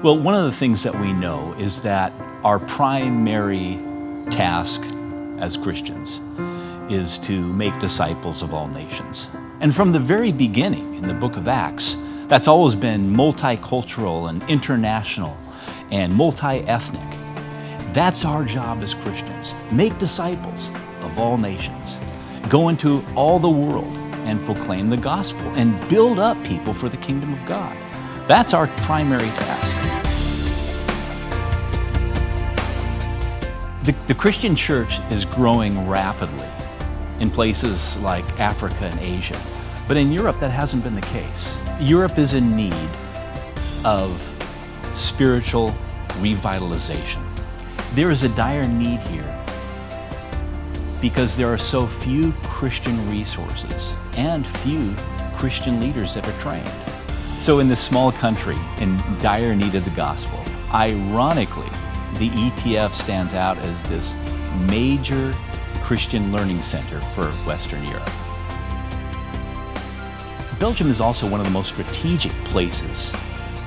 Well, one of the things that we know is that our primary task as Christians is to make disciples of all nations. And from the very beginning in the book of Acts, that's always been multicultural and international and multi-ethnic. That's our job as Christians. Make disciples of all nations. Go into all the world and proclaim the gospel and build up people for the kingdom of God. That's our primary task. The Christian church is growing rapidly in places like Africa and Asia, but in Europe that hasn't been the case. Europe is in need of spiritual revitalization. There is a dire need here because there are so few Christian resources and few Christian leaders that are trained. So in this small country in dire need of the gospel, ironically, the ETF stands out as this major Christian learning center for Western Europe. Belgium is also one of the most strategic places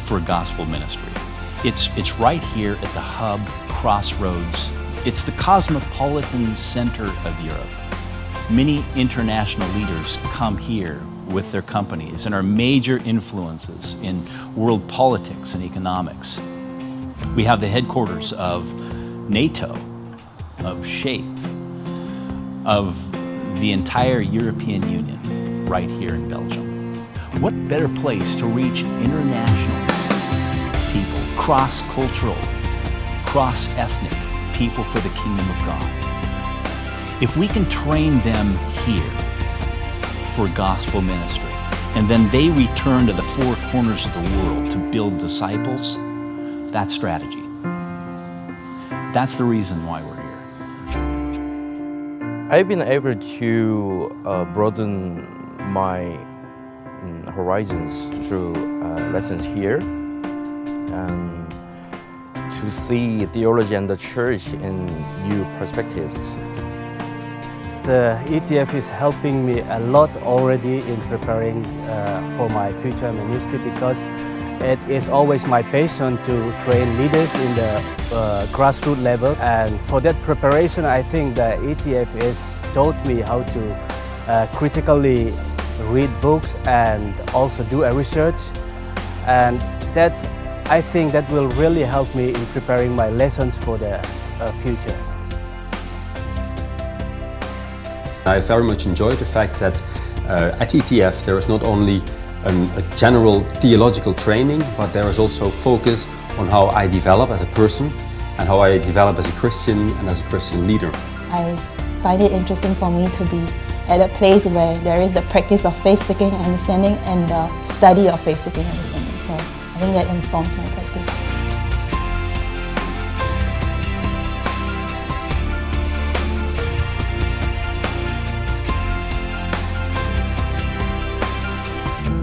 for gospel ministry. It's right here at the hub, crossroads. It's the cosmopolitan center of Europe. Many international leaders come here with their companies and are major influences in world politics and economics. We have the headquarters of NATO, of SHAPE, of the entire European Union right here in Belgium. What better place to reach international people, cross-cultural, cross-ethnic people for the kingdom of God? If we can train them here for gospel ministry, and then they return to the four corners of the world to build disciples, that's strategy. That's the reason why we're here. I've been able to broaden my horizons through lessons here and to see theology and the church in new perspectives. The ETF is helping me a lot already in preparing for my future ministry, because it is always my passion to train leaders in the grassroots level. And for that preparation, I think the ETF has taught me how to critically read books and also do a research. And that, I think that will really help me in preparing my lessons for the future. I very much enjoy the fact that at ETF there is not only a general theological training, but there is also focus on how I develop as a person and how I develop as a Christian and as a Christian leader. I find it interesting for me to be at a place where there is the practice of faith-seeking understanding and the study of faith-seeking understanding. So I think that informs my practice.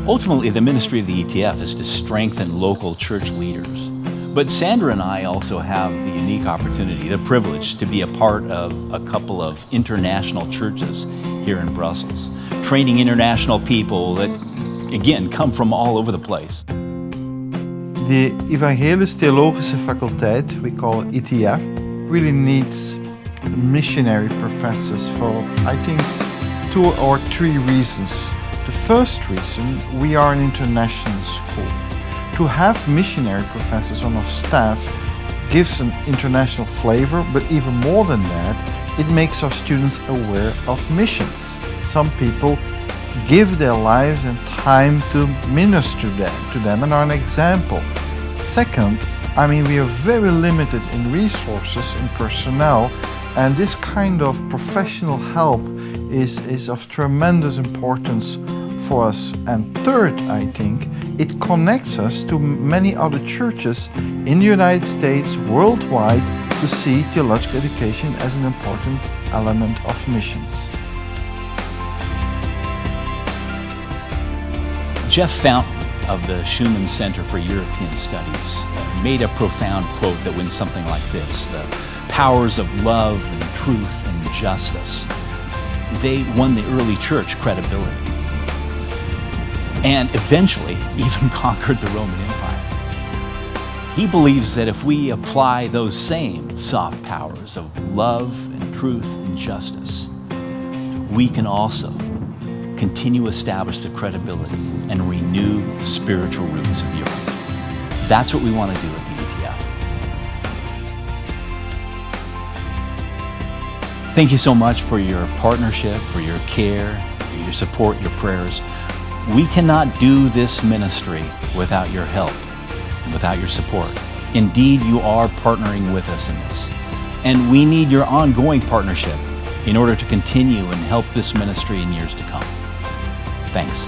Ultimately, the ministry of the ETF is to strengthen local church leaders. But Sandra and I also have the unique opportunity, the privilege, to be a part of a couple of international churches here in Brussels, training international people that, again, come from all over the place. The Evangelisch-Theologische Faculteit, we call it ETF, really needs missionary professors for, I think, 2 or 3 reasons. The first reason, we are an international school. To have missionary professors on our staff gives an international flavor, but even more than that, it makes our students aware of missions. Some people give their lives and time to minister to them and are an example. Second, we are very limited in resources and personnel, and this kind of professional help is of tremendous importance for us. And third, I think, it connects us to many other churches in the United States, worldwide, to see theological education as an important element of missions. Jeff Fountain of the Schumann Center for European Studies made a profound quote that went something like this: the powers of love and truth and justice, they won the early church credibility and eventually even conquered the Roman Empire. He believes that if we apply those same soft powers of love and truth and justice, we can also continue to establish the credibility and renew the spiritual roots of Europe. That's what we want to do at the ETF. Thank you so much for your partnership, for your care, your support, your prayers. We cannot do this ministry without your help and without your support. Indeed, you are partnering with us in this. And we need your ongoing partnership in order to continue and help this ministry in years to come. Thanks.